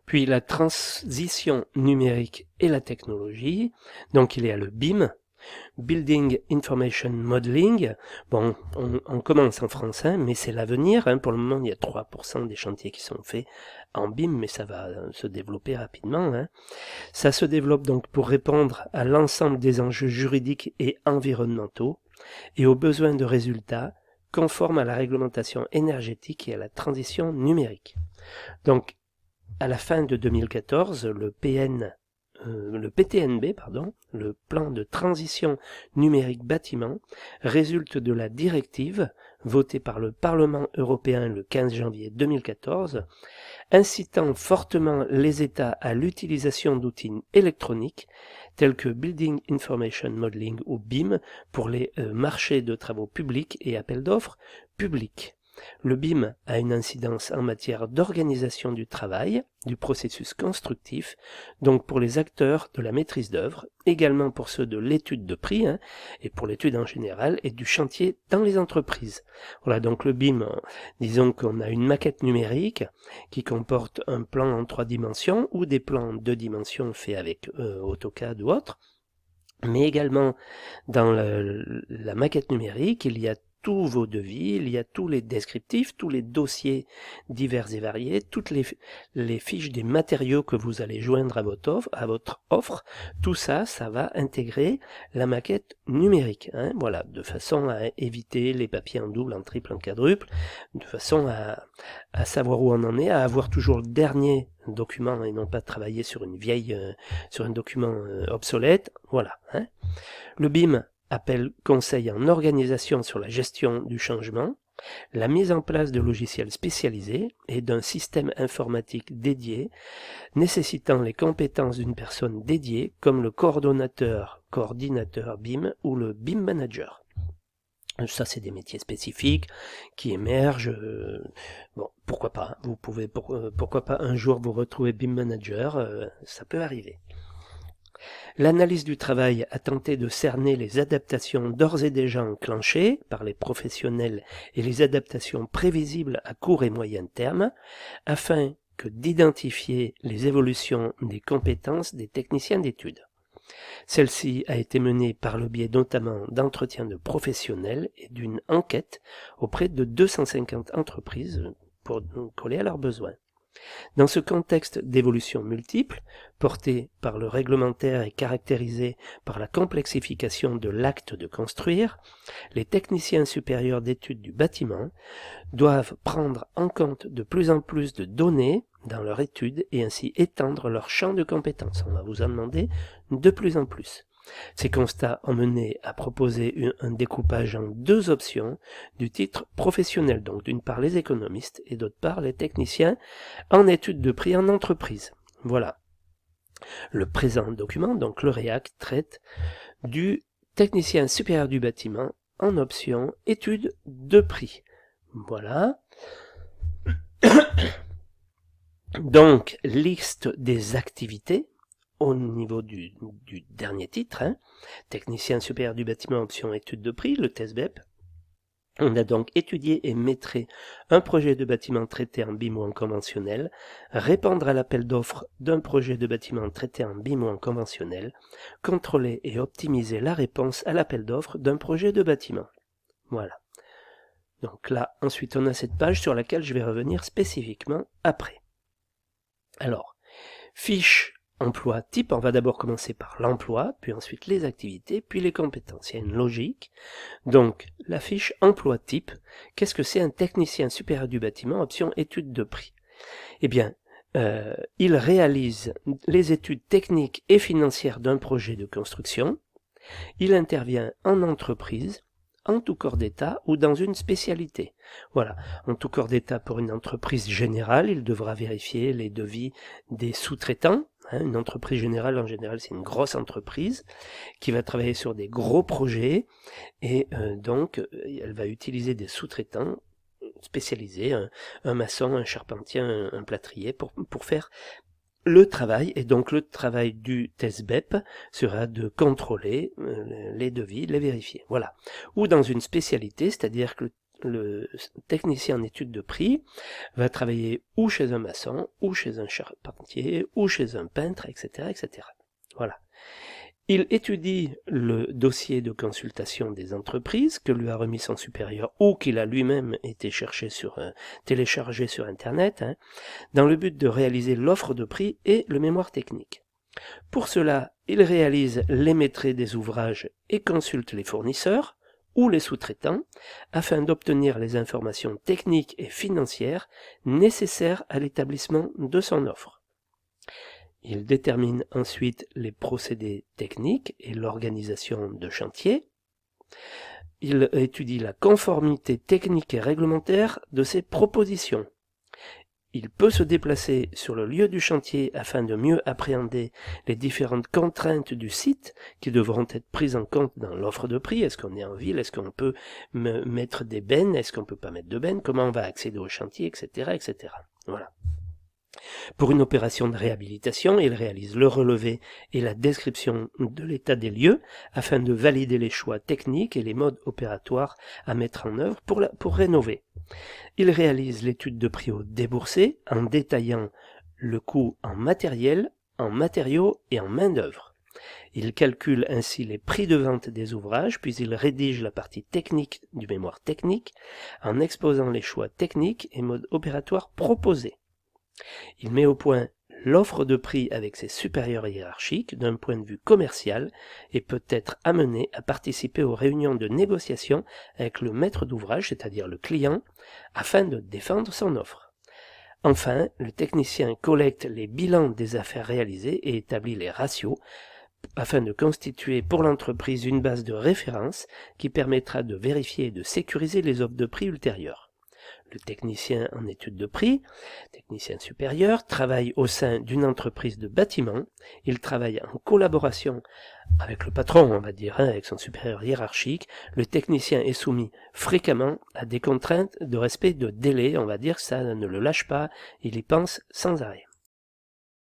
Puis la transition numérique et la technologie. Donc il y a le BIM, Building Information Modeling. Bon, on commence en français, mais c'est l'avenir. Pour le moment, il y a 3% des chantiers qui sont faits en BIM, mais ça va se développer rapidement. Ça se développe donc pour répondre à l'ensemble des enjeux juridiques et environnementaux et aux besoins de résultats conformes à la réglementation énergétique et à la transition numérique. Donc, à la fin de 2014, le PTNB, le plan de transition numérique bâtiment, résulte de la directive votée par le Parlement européen le 15 janvier 2014, incitant fortement les États à l'utilisation d'outils électroniques tels que Building Information Modeling ou BIM pour les marchés de travaux publics et appels d'offres publics. Le BIM a une incidence en matière d'organisation du travail, du processus constructif, donc pour les acteurs de la maîtrise d'œuvre, également pour ceux de l'étude de prix, et pour l'étude en général, et du chantier dans les entreprises. Voilà, donc le BIM, disons qu'on a une maquette numérique qui comporte un plan en 3 dimensions ou des plans en 2 dimensions faits avec AutoCAD ou autre, mais également dans la maquette numérique, il y a tous vos devis, il y a tous les descriptifs, tous les dossiers divers et variés, toutes les fiches des matériaux que vous allez joindre à votre offre. Tout ça, ça va intégrer la maquette numérique. Voilà, de façon à éviter les papiers en double, en triple, en quadruple, de façon à savoir où on en est, à avoir toujours le dernier document et non pas travailler sur sur un document obsolète. Voilà. Le BIM appelle conseil en organisation sur la gestion du changement, la mise en place de logiciels spécialisés et d'un système informatique dédié nécessitant les compétences d'une personne dédiée comme le coordinateur BIM ou le BIM manager. Ça, c'est des métiers spécifiques qui émergent. Bon, pourquoi pas. Vous pouvez, pourquoi pas un jour vous retrouver BIM manager, ça peut arriver. L'analyse du travail a tenté de cerner les adaptations d'ores et déjà enclenchées par les professionnels et les adaptations prévisibles à court et moyen terme, afin que d'identifier les évolutions des compétences des techniciens d'études. Celle-ci a été menée par le biais notamment d'entretiens de professionnels et d'une enquête auprès de 250 entreprises pour coller à leurs besoins. Dans ce contexte d'évolution multiple, porté par le réglementaire et caractérisé par la complexification de l'acte de construire, les techniciens supérieurs d'études du bâtiment doivent prendre en compte de plus en plus de données dans leur étude et ainsi étendre leur champ de compétences. On va vous en demander de plus en plus. Ces constats ont mené à proposer un découpage en 2 options du titre professionnel, donc d'une part les économistes et d'autre part les techniciens en études de prix en entreprise. Voilà. Le présent document, donc le REAC, traite du technicien supérieur du bâtiment en option études de prix. Voilà. Donc, liste des activités au niveau du dernier titre, technicien supérieur du bâtiment option études de prix, le TESBEP. On a donc étudié et maîtrisé un projet de bâtiment traité en BIM ou en conventionnel, répondre à l'appel d'offres d'un projet de bâtiment traité en BIM ou en conventionnel, contrôler et optimiser la réponse à l'appel d'offres d'un projet de bâtiment. Voilà. Donc là, ensuite, on a cette page sur laquelle je vais revenir spécifiquement après. Alors, fiche emploi type, on va d'abord commencer par l'emploi, puis ensuite les activités, puis les compétences. Il y a une logique. Donc, la fiche emploi type, qu'est-ce que c'est un technicien supérieur du bâtiment, option études de prix? Eh bien, il réalise les études techniques et financières d'un projet de construction, il intervient en entreprise, en tout corps d'État ou dans une spécialité. Voilà, en tout corps d'État pour une entreprise générale, il devra vérifier les devis des sous-traitants. Une entreprise générale, en général, c'est une grosse entreprise qui va travailler sur des gros projets et donc elle va utiliser des sous-traitants spécialisés, un maçon, un charpentier, un plâtrier pour faire le travail. Et donc le travail du TESBEP sera de contrôler les devis, les vérifier. Voilà. Ou dans une spécialité, c'est-à-dire que le technicien en étude de prix va travailler ou chez un maçon, ou chez un charpentier, ou chez un peintre, etc., etc. Voilà. Il étudie le dossier de consultation des entreprises que lui a remis son supérieur ou qu'il a lui-même été téléchargé sur Internet, dans le but de réaliser l'offre de prix et le mémoire technique. Pour cela, il réalise les maîtrises des ouvrages et consulte les fournisseurs ou les sous-traitants afin d'obtenir les informations techniques et financières nécessaires à l'établissement de son offre. Il détermine ensuite les procédés techniques et l'organisation de chantier. Il étudie la conformité technique et réglementaire de ses propositions. Il peut se déplacer sur le lieu du chantier afin de mieux appréhender les différentes contraintes du site qui devront être prises en compte dans l'offre de prix. Est-ce qu'on est en ville? Est-ce qu'on peut mettre des bennes? Est-ce qu'on ne peut pas mettre de bennes? Comment on va accéder au chantier, etc., etc. Voilà. Pour une opération de réhabilitation, il réalise le relevé et la description de l'état des lieux afin de valider les choix techniques et les modes opératoires à mettre en œuvre pour rénover. Il réalise l'étude de prix au déboursé en détaillant le coût en matériel, en matériaux et en main-d'œuvre. Il calcule ainsi les prix de vente des ouvrages, puis il rédige la partie technique du mémoire technique en exposant les choix techniques et modes opératoires proposés. Il met au point l'offre de prix avec ses supérieurs hiérarchiques d'un point de vue commercial et peut être amené à participer aux réunions de négociation avec le maître d'ouvrage, c'est-à-dire le client, afin de défendre son offre. Enfin, le technicien collecte les bilans des affaires réalisées et établit les ratios afin de constituer pour l'entreprise une base de référence qui permettra de vérifier et de sécuriser les offres de prix ultérieures. Le technicien en étude de prix, technicien supérieur, travaille au sein d'une entreprise de bâtiment. Il travaille en collaboration avec le patron, on va dire, avec son supérieur hiérarchique. Le technicien est soumis fréquemment à des contraintes de respect de délai, on va dire, ça ne le lâche pas, il y pense sans arrêt.